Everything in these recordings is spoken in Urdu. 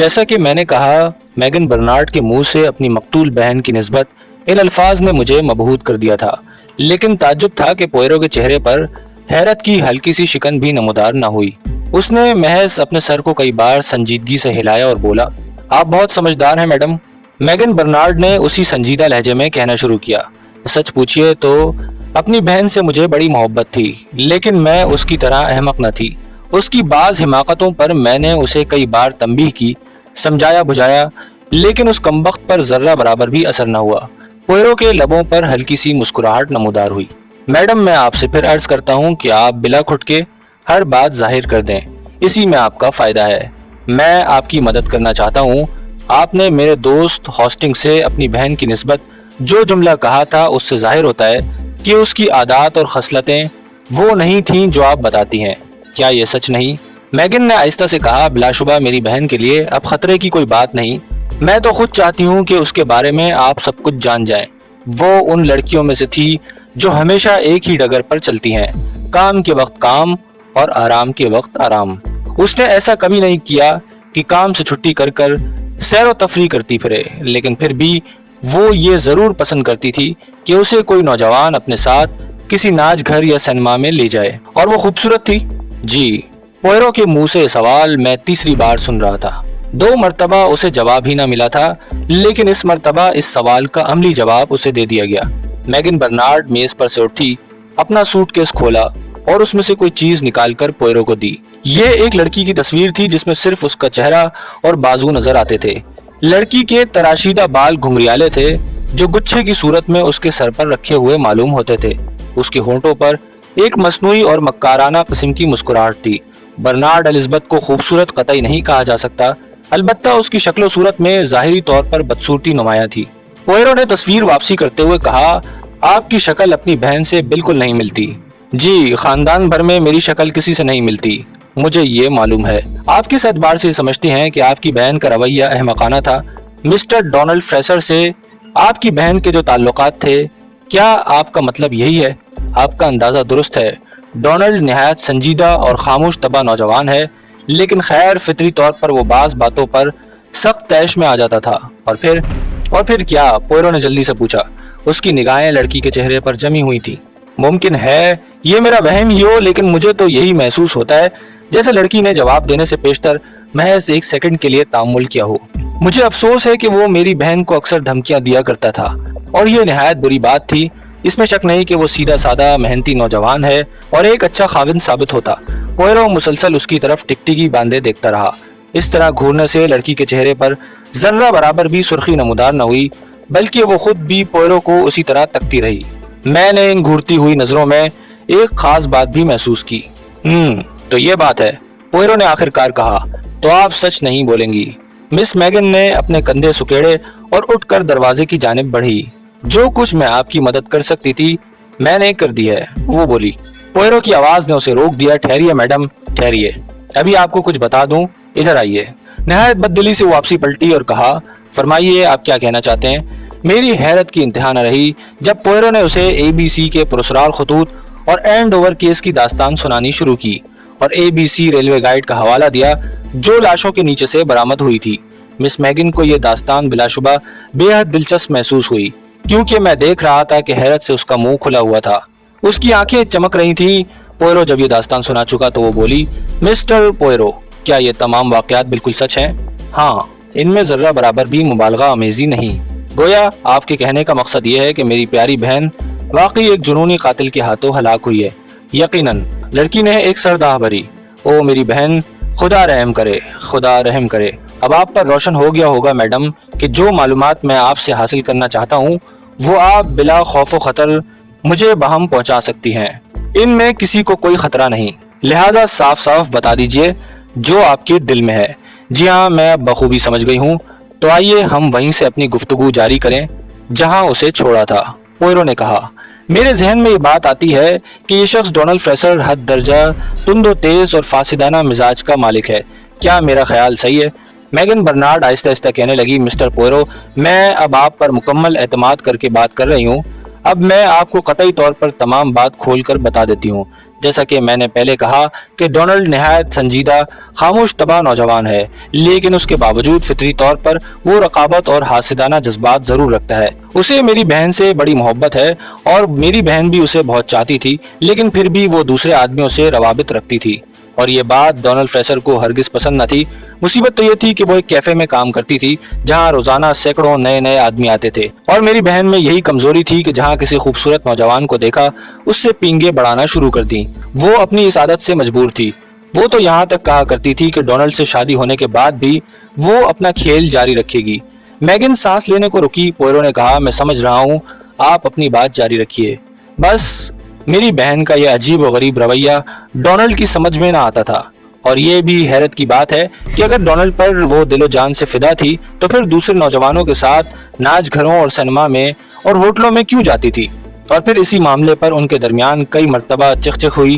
جیسا کہ میں نے کہا، میگن برنارڈ کے منہ سے اپنی مقتول بہن کی نسبت ان الفاظ نے مجھے مبہوت کر دیا تھا، لیکن تعجب تھا کہ پوئرو کے چہرے پر حیرت کی ہلکی سی شکن بھی نمودار نہ ہوئی۔ اس نے محض اپنے سر کو کئی بار سنجیدگی سے ہلایا اور بولا، آپ بہت سمجھدار ہیں میڈم۔ میگن برنارڈ نے اسی سنجیدہ لہجے میں کہنا شروع کیا، سچ پوچھئے تو اپنی بہن سے مجھے بڑی محبت تھی، لیکن میں اس کی طرح احمق نہ تھی۔ اس کی بعض حماقتوں پر میں نے اسے کئی بار تنبیہ کی، سمجھایا بجھایا، لیکن اس کمبخت پر ذرہ برابر بھی اثر نہ ہوا۔ پوئرو کے لبوں پر ہلکی سی مسکراہٹ نمودار ہوئی۔ میڈم، میں آپ سے پھر عرض کرتا ہوں کہ آپ بلا کھٹ کے ہر بات ظاہر کر دیں، اسی میں آپ کا فائدہ ہے۔ میں آپ کی مدد کرنا چاہتا ہوں۔ آپ نے میرے دوست ہاسٹنگ سے اپنی بہن کی نسبت جو جملہ کہا تھا، اس سے ظاہر ہوتا ہے کہ اس کی عادات اور خصلتیں وہ نہیں تھیں جو آپ بتاتی ہیں۔ کیا یہ سچ نہیں؟ میگن نے آہستہ سے کہا، بلا شبہ میری بہن کے لیے اب خطرے کی کوئی بات نہیں۔ میں تو خود چاہتی ہوں کہ اس کے بارے میں آپ سب کچھ جان جائیں۔ وہ ان لڑکیوں میں سے تھی جو ہمیشہ ایک ہی ڈگر پر چلتی ہیں، کام کے وقت کام اور آرام کے وقت آرام۔ اس نے ایسا کبھی نہیں کیا کہ کام سے چھٹی کر کر سیر و تفریح کرتی پھرے، لیکن پھر بھی وہ یہ ضرور پسند کرتی تھی کہ اسے کوئی نوجوان اپنے ساتھ کسی ناچ گھر یا سینما میں لے جائے۔ اور وہ خوبصورت تھی؟ جی۔ پوئرو کے منہ سے سوال میں تیسری بار سن رہا تھا۔ 2 مرتبہ اسے جواب ہی نہ ملا تھا، لیکن اس مرتبہ اس سوال کا عملی جواب اسے دے دیا گیا۔ میگن برنارڈ میز پر سے اٹھی، اپنا سوٹ کیس کھولا اور اس میں سے کوئی چیز نکال کر پوئرو کو دی۔ یہ ایک لڑکی کی تصویر تھی جس میں صرف اس کا چہرہ اور بازو نظر آتے تھے۔ لڑکی کے تراشیدہ بال گھنگریالے تھے جو گچھے کی صورت میں اس کے سر پر رکھے ہوئے معلوم ہوتے تھے۔ اس کے ہونٹوں پر ایک مصنوعی اور مکارانہ قسم کی مسکراہٹ تھی۔ برنارڈ الزبتھ کو خوبصورت قطعی نہیں کہا جا سکتا، البتہ اس کی شکل و صورت میں ظاہری طور پر بدصورتی نمایاں تھی۔ پوئرو نے تصویر واپسی کرتے ہوئے کہا، آپ کی شکل اپنی بہن سے بالکل نہیں ملتی۔ جی، خاندان بھر میں میری شکل کسی سے نہیں ملتی، مجھے یہ معلوم ہے۔ آپ کس اعتبار سے سمجھتے ہیں کہ آپ کی بہن کا رویہ احمقانہ تھا؟ مسٹر ڈونلڈ فریسر سے آپ کی بہن کے جو تعلقات تھے، کیا آپ کا مطلب یہی ہے؟ آپ کا اندازہ درست ہے۔ ڈونلڈ نہایت سنجیدہ اور خاموش طبع نوجوان ہے، لیکن خیر فطری طور پر وہ بعض باتوں پر سخت طیش میں آ جاتا تھا۔ اور پھر کیا؟ پوئرو نے جلدی سے پوچھا۔ اس کی نگاہیں لڑکی کے چہرے پر جمی ہوئی تھی۔ ممکن ہے یہ میرا وہم ہی ہو، لیکن مجھے تو یہی محسوس ہوتا ہے جیسے لڑکی نے جواب دینے سے پیشتر محض 1 سیکنڈ کے لیے تأمل کیا ہو۔ مجھے افسوس ہے کہ وہ میری بہن کو اکثر دھمکیاں دیا کرتا تھا، اور یہ نہایت بری بات تھی۔ اس میں شک نہیں کہ وہ سیدھا سادہ محنتی نوجوان ہے اور ایک اچھا خاوند ثابت ہوتا۔ پوئرو مسلسل اس کی طرف ٹکٹکی باندھے دیکھتا رہا۔ اس طرح گھورنے سے لڑکی کے چہرے پر ذرہ برابر بھی سرخی نمودار نہ ہوئی، بلکہ وہ خود بھی پوئرو کو اسی طرح تکتی رہی۔ میں نے ان گھورتی ہوئی نظروں میں ایک خاص بات بھی محسوس کی۔ تو یہ بات ہے، پوئرو نے آخر کار کہا، تو آپ سچ نہیں بولیں گی؟ مس میگن نے اپنے کندھے سکیڑے اور اٹھ کر دروازے کی جانب بڑھی۔ جو کچھ میں آپ کی مدد کر سکتی تھی میں نے کر دی ہے، وہ بولی۔ پوئرو کی آواز نے اسے روک دیا۔ ٹھہریے میڈم، ٹھہریے، ابھی آپ کو کچھ بتا دوں، ادھر آئیے۔ نہایت بددلی سے واپسی پلٹی اور کہا، فرمائیے آپ کیا کہنا چاہتے ہیں؟ میری حیرت کی انتہا نہ رہی جب پوئرو نے اسے ABC کے پرسرار خطوط اور اینڈ اوور کیس کی داستان سنانی شروع کی، اور ABC ریلوے گائیڈ کا حوالہ دیا جو لاشوں کے نیچے سے برآمد ہوئی تھی۔ مس میگن کو یہ داستان بلا شبہ بے حد دلچسپ محسوس ہوئی، کیونکہ میں دیکھ رہا تھا کہ حیرت سے اس کا منہ کھلا ہوا تھا، اس کی آنکھیں چمک رہی تھیں۔ پوئرو جب یہ داستان سنا چکا تو وہ بولی، مسٹر پوئرو، کیا یہ تمام واقعات بالکل سچ ہیں؟ ہاں، ان میں ذرہ برابر بھی مبالغہ آمیزی نہیں۔ گویا آپ کے کہنے کا مقصد یہ ہے کہ میری پیاری بہن واقعی ایک جنونی قاتل کے ہاتھوں ہلاک ہوئی ہے۔ یقیناً، لڑکی نے ایک سرداہ بھری۔ او میری بہن، خدا رحم کرے، خدا رحم کرے۔ اب آپ پر روشن ہو گیا ہوگا میڈم کہ جو معلومات میں آپ سے حاصل کرنا چاہتا ہوں وہ آپ بلا خوف و خطر مجھے بہم پہنچا سکتی ہیں۔ ان میں کسی کو کوئی خطرہ نہیں، لہذا صاف صاف بتا دیجئے جو آپ کے دل میں ہے۔ جی ہاں، میں بخوبی سمجھ گئی ہوں، تو آئیے ہم وہیں سے اپنی گفتگو جاری کریں جہاں اسے چھوڑا تھا۔ پوئرو نے کہا، میرے ذہن میں یہ بات آتی ہے کہ یہ شخص ڈونلڈ فریسر حد درجہ تند و تیز اور فاسدانہ مزاج کا مالک ہے۔ کیا میرا خیال صحیح ہے؟ میگن برنارڈ آہستہ آہستہ کہنے لگی، مسٹر پوئرو، میں اب آپ پر مکمل اعتماد کر کے بات کر رہی ہوں۔ اب میں آپ کو قطعی طور پر تمام بات کھول کر بتا دیتی ہوں۔ جیسا کہ میں نے پہلے کہا کہ ڈونلڈ نہایت سنجیدہ، خاموش طبع نوجوان ہے، لیکن اس کے باوجود فطری طور پر وہ رقابت اور حاسدانہ جذبات ضرور رکھتا ہے۔ اسے میری بہن سے بڑی محبت ہے اور میری بہن بھی اسے بہت چاہتی تھی، لیکن پھر بھی وہ دوسرے آدمیوں سے روابط رکھتی تھی، اور یہ بات ڈونلڈ فریسر کو ہرگز پسند نہ تھی۔ مصیبت تو یہ تھی کہ وہ ایک کیفے میں کام کرتی تھی جہاں روزانہ سینکڑوں نئے آدمی آتے تھے، اور میری بہن میں یہی کمزوری تھی کہ جہاں کسی خوبصورت نوجوان کو دیکھا اس سے پینگے بڑھانا شروع کر دیں۔ وہ اپنی اس عادت سے مجبور تھی۔ وہ تو یہاں تک کہا کرتی تھی کہ ڈونلڈ سے شادی ہونے کے بعد بھی وہ اپنا کھیل جاری رکھے گی۔ میگن سانس لینے کو رکی۔ پوئرو نے کہا، میں سمجھ رہا ہوں، آپ اپنی بات جاری رکھیے۔ بس میری بہن کا یہ عجیب و غریب رویہ ڈونلڈ کی سمجھ میں نہ آتا تھا، اور یہ بھی حیرت کی بات ہے کہ اگر ڈونلڈ پر وہ دل و جان سے فدا تھی تو پھر دوسرے نوجوانوں کے ساتھ ناچ گھروں اور سینما میں اور ہوٹلوں میں کیوں جاتی تھی، اور پھر اسی معاملے پر ان کے درمیان کئی مرتبہ چک ہوئی۔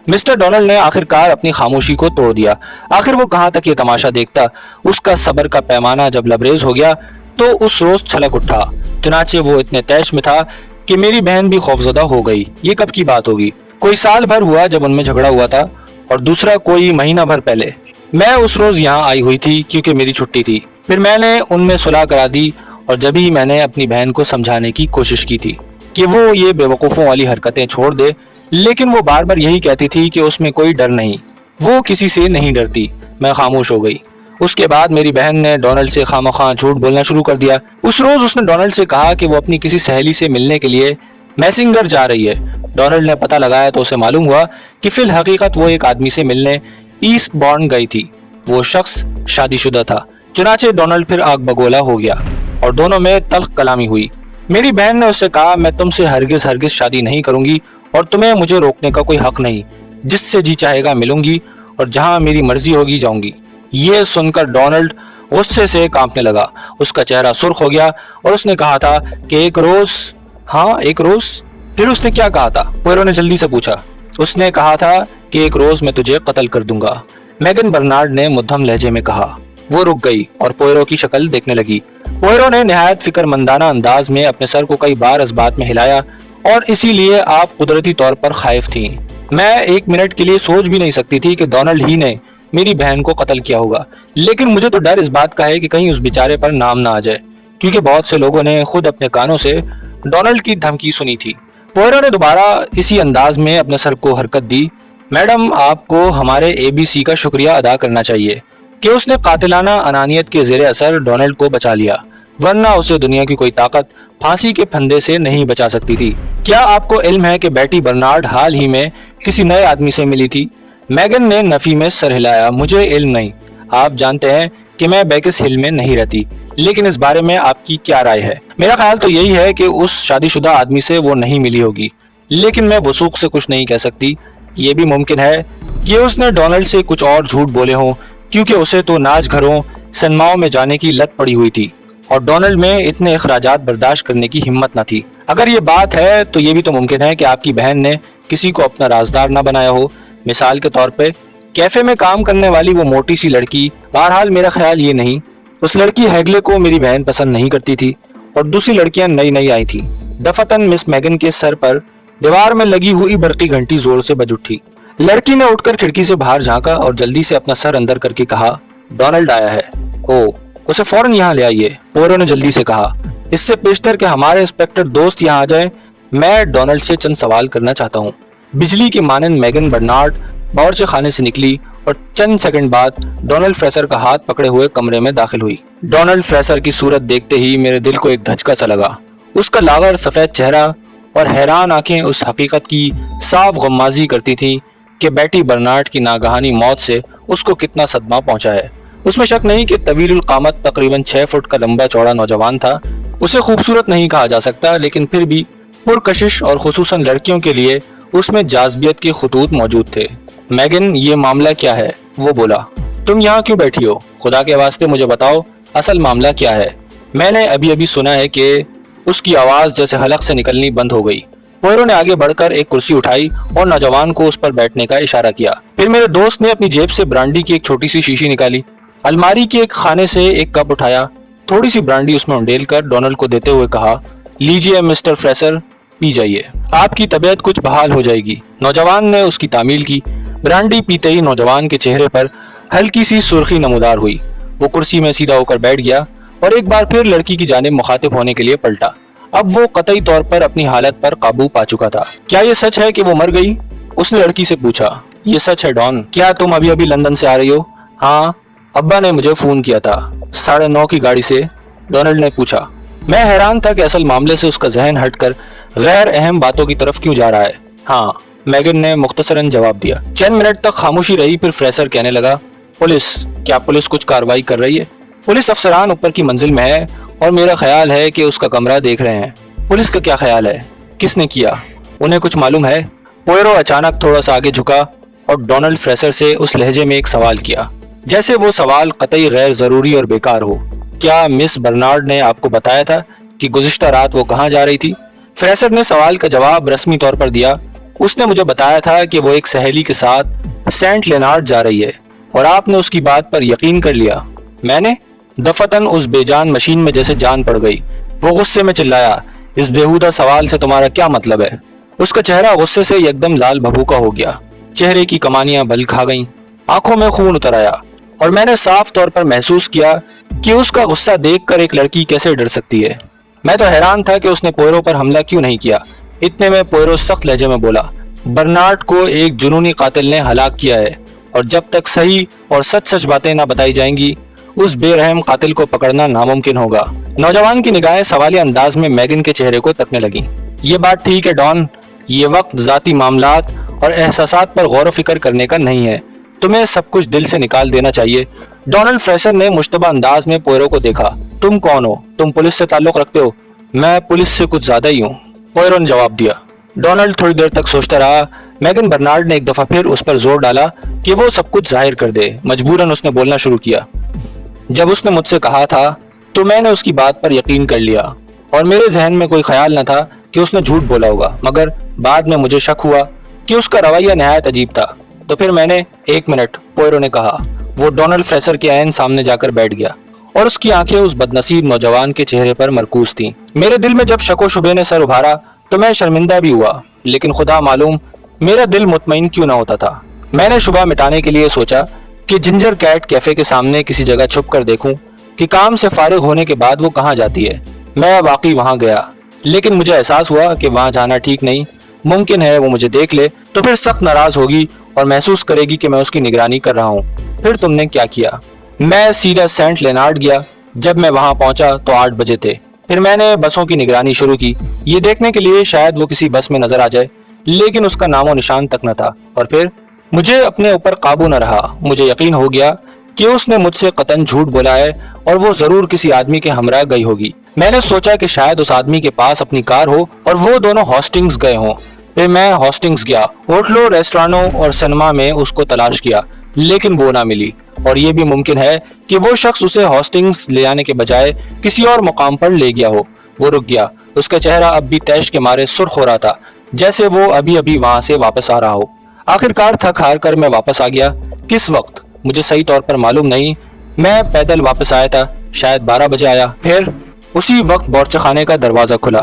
مسٹر ڈونلڈ نے آخرکار اپنی خاموشی کو توڑ دیا۔ آخر وہ کہاں تک یہ تماشا دیکھتا؟ اس کا صبر کا پیمانہ جب لبریز ہو گیا تو اس روز چھلک اٹھا۔ چنانچہ وہ اتنے طیش میں تھا کہ میری بہن بھی خوفزدہ ہو گئی۔ یہ کب کی بات ہوگی؟ کوئی سال بھر ہوا جب ان میں جھگڑا ہوا تھا، اور دوسرا کوئی مہینہ بھر پہلے۔ میں اس روز یہاں آئی ہوئی تھی کیونکہ میری چھٹی تھی۔ پھر میں نے ان میں صلح کرا دی، اور جبھی میں نے اپنی بہن کو سمجھانے کی کوشش کی تھی کہ وہ یہ بے وقوفوں والی حرکتیں چھوڑ دے، لیکن وہ بار بار یہی کہتی تھی کہ اس میں کوئی ڈر نہیں، وہ کسی سے نہیں ڈرتی۔ میں خاموش ہو گئی۔ اس کے بعد میری بہن نے ڈونلڈ سے خامخواہ جھوٹ بولنا شروع کر دیا۔ اس روز اس نے ڈونلڈ سے کہا کہ وہ اپنی کسی سہیلی سے ملنے کے لیے میسنگر جا رہی ہے۔ ڈونلڈ نے پتہ لگایا تو اسے معلوم ہوا کہ فی الحقیقت وہ ایک آدمی سے ملنے ایسٹ بورن گئی تھی۔ وہ شخص شادی شدہ تھا۔ چنانچہ ڈونلڈ پھر آگ بگولا ہو گیا اور دونوں میں تلخ کلامی ہوئی۔ میری بہن نے اس سے کہا، میں تم سے ہرگز شادی نہیں کروں گی، اور تمہیں مجھے روکنے کا کوئی حق نہیں۔ جس سے جی چاہے گا ملوں گی، اور جہاں میری مرضی ہوگی جاؤں گی۔ یہ سن کر ڈونلڈ غصے سے کانپنے لگا۔ اس کا چہرہ سرخ ہو گیا اور اس نے کہا تھا کہ ایک روز۔ ہاں، ایک روز؟ پھر اس نے کیا کہا تھا؟ پوئرو نے جلدی سے پوچھا۔ اس نے کہا تھا کہ ایک روز میں تجھے قتل کر دوں گا، میگن برنارڈ نے مدھم لہجے میں کہا۔ وہ رک گئی اور پوئرو کی شکل دیکھنے لگی۔ پوئرو نے نہایت فکر مندانہ انداز میں اپنے سر کو کئی بار اس بات میں ہلایا، اور اسی لیے آپ قدرتی طور پر خائف تھیں۔ میں ایک منٹ کے لیے سوچ بھی نہیں سکتی تھی کہ ڈونلڈ ہی نے میری بہن کو قتل کیا ہوگا، لیکن مجھے تو ڈر اس بات کا ہے کہ کہیں اس بیچارے پر نام نہ آ جائے، کیونکہ بہت سے لوگوں نے خود اپنے کانوں سے ڈونلڈ کی دھمکی سنی تھی۔ پوئرو نے دوبارہ اسی انداز میں اپنے سر کو حرکت دی۔ میڈم، آپ کو ہمارے ABC کا شکریہ ادا کرنا چاہیے کہ اس نے قاتلانہ انانیت کے زیر اثر ڈونلڈ کو بچا لیا، ورنہ اسے دنیا کی کوئی طاقت پھانسی کے پھندے سے نہیں بچا سکتی تھی۔ کیا آپ کو علم ہے کہ بیٹی برنارڈ حال ہی میں کسی نئے آدمی سے ملی تھی؟ میگن نے نفی میں سر ہلایا۔ مجھے علم نہیں۔ آپ جانتے ہیں کہ میں بیکس ہل میں نہیں رہتی، لیکن اس بارے میں آپ کی کیا رائے ہے؟ میرا خیال تو یہی ہے کہ اس شادی شدہ آدمی سے وہ نہیں ملی ہوگی، لیکن میں وثوق سے کچھ نہیں کہہ سکتی۔ یہ بھی ممکن ہے کہ اس نے ڈونلڈ سے کچھ اور جھوٹ بولے ہوں، کیونکہ اسے تو ناچ گھروں سنماؤں میں جانے کی لت پڑی ہوئی تھی، اور ڈونلڈ میں اتنے اخراجات برداشت کرنے کی ہمت نہ تھی۔ اگر یہ بات ہے تو یہ بھی تو ممکن ہے کہ آپ کی بہن نے کسی کو اپنا رازدار نہ بنایا ہو۔ مثال کے طور پہ کیفے میں کام کرنے والی وہ موٹی سی لڑکی۔ بہرحال میرا خیال یہ نہیں، اس لڑکی ہیگلے کو میری بہن پسند نہیں کرتی تھی، اور دوسری لڑکیاں نئی آئی تھیں۔ دفتن مس میگن کے سر پر دیوار میں لگی ہوئی برقی گھنٹی زور سے بج اٹھی۔ لڑکی نے اٹھ کر کھڑکی سے باہر جھانکا اور جلدی سے اپنا سر اندر کر کے کہا، ڈونلڈ آیا ہے۔ اسے فوراً یہاں لے آئیے، پوئرو نے جلدی سے کہا۔ اس سے پیشتر کہ ہمارے انسپیکٹر دوست یہاں آ جائیں، میں ڈونلڈ سے چند سوال کرنا چاہتا ہوں۔ بجلی کی مانند میگن برنارڈ باورچی خانے سے نکلی اور چند سیکنڈ بعد ڈونلڈ فریسر کا ہاتھ پکڑے ہوئے کمرے میں داخل ہوئی۔ ڈونلڈ فریسر کی صورت دیکھتے ہی میرے دل کو ایک دھچکا سا لگا۔ اس کا لاغر سفید چہرہ اور حیران آنکھیں اس حقیقت کی صاف غمازی کرتی تھیں کہ بیٹی برنارڈ کی ناگہانی موت سے اس کو کتنا صدمہ پہنچا ہے۔ اس میں شک نہیں کہ طویل القامت تقریباً 6 فٹ کا لمبا چوڑا نوجوان تھا۔ اسے خوبصورت نہیں کہا جا سکتا، لیکن پھر بھی پرکشش اور خصوصاً لڑکیوں کے لیے اس میں جاذبیت کے خطوط موجود تھے۔ میگن، یہ معاملہ کیا ہے؟ وہ بولا۔ تم یہاں کیوں بیٹھی ہو؟ خدا کے واسطے مجھے بتاؤ، اصل معاملہ کیا ہے؟ میں نے ابھی سنا ہے کہ اس کی آواز جیسے حلق سے نکلنی بند ہو گئی۔ پوئرو نے آگے بڑھ کر ایک کرسی اٹھائی اور نوجوان کو اس پر بیٹھنے کا اشارہ کیا۔ پھر میرے دوست نے اپنی جیب سے برانڈی کی ایک چھوٹی سی شیشی نکالی، الماری کے ایک خانے سے ایک کپ اٹھایا، تھوڑی سی برانڈی اس میں انڈیل کر ڈونلڈ کو دیتے ہوئے کہا، لیجیے مسٹر فریسر، پی جائیے، آپ کی طبیعت کچھ بحال ہو جائے گی۔ نوجوان نے اس کی تعمیل کی۔ برانڈی پیتے ہی نوجوان کے چہرے پر ہلکی سی سرخی نمودار ہوئی۔ وہ کرسی میں سیدھا ہو کر بیٹھ گیا اور ایک بار پھر لڑکی کی جانب مخاطب ہونے کے لیے پلٹا۔ اب وہ قطعی طور پر اپنی حالت پر قابو پا چکا تھا۔ کیا یہ سچ ہے کہ وہ مر گئی؟ اس نے لڑکی سے پوچھا۔ یہ سچ ہے ڈان۔ کیا تم ابھی لندن سے آ رہی ہو؟ ہاں، ابا نے مجھے فون کیا تھا 9:30 کی گاڑی سے، ڈونلڈ نے پوچھا۔ میں حیران تھا کہ اصل معاملے سے اس کا ذہن ہٹ کر غیر اہم باتوں کی طرف کیوں جا رہا ہے۔ ہاں، میگن نے مختصراً جواب دیا۔ چند منٹ تک خاموشی رہی، پھر فریسر کہنے لگا، کیا پولیس کچھ کارروائی کر رہی ہے؟ پولیس افسران اوپر کی منزل میں ہے اور میرا خیال ہے کہ اس کا کمرہ دیکھ رہے ہیں۔ پولیس کا کیا خیال ہے؟ کس نے کیا؟ انہیں کچھ معلوم ہے؟ پوئرو اچانک تھوڑا سا آگے جھکا اور ڈونلڈ فریسر سے اس لہجے میں ایک سوال کیا جیسے وہ سوال قطعی غیر ضروری اور بیکار ہو۔ کیا مس برنارڈ نے آپ کو بتایا تھا کہ گزشتہ رات وہ کہاں جا رہی تھی؟ فریسر نے سوال کا جواب رسمی طور پر دیا۔ اس نے مجھے بتایا تھا کہ وہ ایک سہیلی کے ساتھ سینٹ لینارڈ جا رہی ہے اور آپ نے اس کی بات پر یقین کر لیا۔ میں نے دفتن اس بے جان مشین میں جیسے جان پڑ گئی۔ وہ غصے میں چلایا، اس بےہودہ سوال سے تمہارا کیا مطلب ہے؟ اس کا چہرہ غصے سے یکدم لال بھبوکا ہو گیا، چہرے کی کمانیاں بل کھا گئیں، آنکھوں میں خون اتر آیا اور میں نے صاف طور پر محسوس کیا کہ اس کا غصہ دیکھ کر ایک لڑکی کیسے ڈر سکتی ہے۔ میں تو حیران تھا کہ اس نے پوئرو پر حملہ کیوں نہیں کیا۔ اتنے میں پوئرو سخت لہجے میں بولا، برنارڈ کو ایک جنونی قاتل نے ہلاک کیا ہے اور جب تک صحیح اور سچ باتیں نہ بتائی جائیں گی اس بے رحم قاتل کو پکڑنا ناممکن ہوگا۔ نوجوان کی نگاہیں سوالیہ انداز میں میگن کے چہرے کو تکنے لگیں۔ یہ بات ٹھیک ہے ڈان، یہ وقت ذاتی معاملات اور احساسات پر غور و فکر کرنے کا نہیں ہے۔ تمہیں سب کچھ دل سے نکال دینا چاہیے۔ ڈونلڈ فریسر نے مشتبہ انداز میں پوئرو کو دیکھا۔ تم کون ہو؟ تم پولیس سے تعلق رکھتے ہو؟ میں پولیس سے کچھ زیادہ ہی ہوں، پوئرو نے جواب دیا۔ ڈونلڈ تھوڑی دیر تک سوچتا رہا۔ میگن برنارڈ نے ایک دفعہ پھر اس پر زور ڈالا کہ وہ سب کچھ ظاہر کر دے۔ مجبوراً اس نے بولنا شروع کیا۔ جب اس نے مجھ سے کہا تھا تو میں نے اس کی بات پر یقین کر لیا اور میرے ذہن میں کوئی خیال نہ تھا کہ اس نے جھوٹ بولا ہوگا، مگر بعد میں مجھے شک ہوا کہ اس کا رویہ نہایت عجیب تھا۔ تو پھر میں نے ایک منٹ، پوئرو نے کہا۔ وہ ڈونلڈ فریسر کے عین سامنے جا کر بیٹھ گیا اور اس کی آنکھیں اس بدنصیب نوجوان کے چہرے پر مرکوز تھیں۔ میرے دل میں جب شک و شبے نے سر ابھارا تو میں شرمندہ بھی ہوا، لیکن خدا معلوم میرا دل مطمئن کیوں نہ ہوتا تھا۔ میں نے شبہ مٹانے کے لیے سوچا کہ جنجر کیٹ کیفے کے سامنے کسی جگہ چھپ کر دیکھوں کہ کام سے فارغ ہونے کے بعد وہ کہاں جاتی ہے۔ میں واقعی وہاں گیا، لیکن مجھے احساس ہوا کہ وہاں جانا ٹھیک نہیں۔ ممکن ہے وہ مجھے دیکھ لے تو پھر سخت ناراض ہوگی اور محسوس کرے گی کہ میں اس کی نگرانی کر رہا ہوں۔ پھر تم نے کیا کیا؟ میں سیدھا سینٹ لینارڈ گیا۔ جب میں وہاں پہنچا تو 8 بجے تھے۔ پھر میں نے بسوں کی نگرانی شروع کی، یہ دیکھنے کے لیے شاید وہ کسی بس میں نظر آ جائے، لیکن اس کا نام و نشان تک نہ تھا۔ اور پھر مجھے اپنے اوپر قابو نہ رہا۔ مجھے یقین ہو گیا کہ اس نے مجھ سے قطعاً جھوٹ بولا ہے اور وہ ضرور کسی آدمی کے ہمراہ گئی ہوگی۔ میں نے سوچا کہ شاید اس آدمی کے پاس اپنی کار ہو اور وہ دونوں ہاسٹنگز گئے ہوں۔ پھر میں ہاسٹنگز گیا، ہوٹلوں، ریسٹورانوں اور سنیما میں اس کو تلاش کیا، لیکن وہ نہ ملی۔ اور یہ بھی ممکن ہے کہ وہ شخص اسے ہاسٹنگز لے آنے کے بجائے کسی اور مقام پر لے گیا ہو۔ وہ رک گیا، اس کا چہرہ اب بھی تیش کے مارے سرخ ہو رہا تھا، جیسے وہ ابھی وہاں سے واپس آ رہا ہو۔ آخر کار تھک ہار کر میں واپس آ گیا۔ کس وقت مجھے صحیح طور پر معلوم نہیں۔ میں پیدل واپس آیا تھا، شاید 12 بجے آیا۔ پھر اسی وقت بورچہ خانے کا دروازہ کھلا۔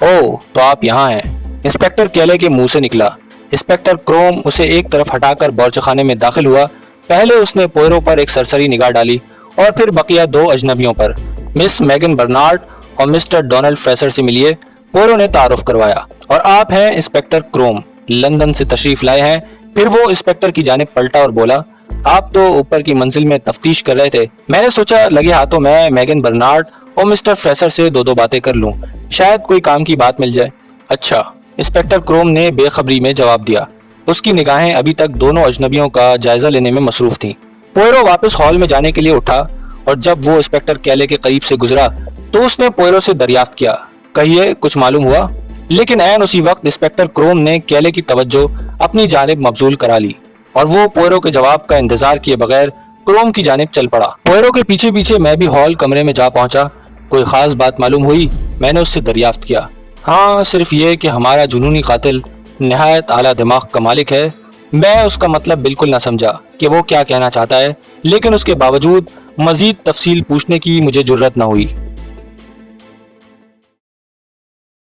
اوہ، تو آپ یہاں ہیں، انسپیکٹر کیلے کے منہ سے نکلا۔ انسپیکٹر کروم اسے ایک طرف ہٹا کر بورچہ خانے میں داخل ہوا۔ پہلے اس نے پوئرو پر ایک سرسری نگاہ ڈالی اور پھر بقیہ 2 اجنبیوں پر۔ مس میگن برنارڈ اور مسٹر ڈونلڈ فریسر سے ملیے، پوئرو نے تعارف کروایا۔ اور آپ ہیں انسپیکٹر کروم، لندن سے تشریف لائے ہیں۔ پھر وہ انسپیکٹر کی جانب پلٹا اور بولا، آپ تو اوپر کی منزل میں تفتیش کر رہے تھے۔ میں نے سوچا لگے ہاتھوں میں میگن برنارڈ اور مسٹر فریسر سے 2 باتیں کر لوں، شاید کوئی کام کی بات مل جائے۔ اچھا، انسپیکٹر کروم نے بے خبری میں جواب دیا۔ اس کی نگاہیں ابھی تک دونوں اجنبیوں کا جائزہ لینے میں مصروف تھیں۔ پوئرو واپس ہال میں جانے کے لیے اٹھا اور جب وہ انسپیکٹر کیلے کے قریب سے گزرا تو اس نے پوئرو سے دریافت کیا، کہیے کچھ معلوم ہوا؟ لیکن عین اسی وقت انسپیکٹر کروم نے کیلے کی توجہ اپنی جانب مبذول کرا لی اور وہ پوئرو کے جواب کا انتظار کیے بغیر کروم کی جانب چل پڑا۔ پوئرو کے پیچھے پیچھے میں بھی ہال کمرے میں جا پہنچا۔ کوئی خاص بات معلوم ہوئی؟ میں نے اس سے دریافت کیا۔ ہاں، صرف یہ کہ ہمارا جنونی قاتل نہایت اعلیٰ دماغ کا مالک ہے۔ میں اس کا مطلب بالکل نہ سمجھا کہ وہ کیا کہنا چاہتا ہے، لیکن اس کے باوجود مزید تفصیل پوچھنے کی مجھے جرت نہ ہوئی۔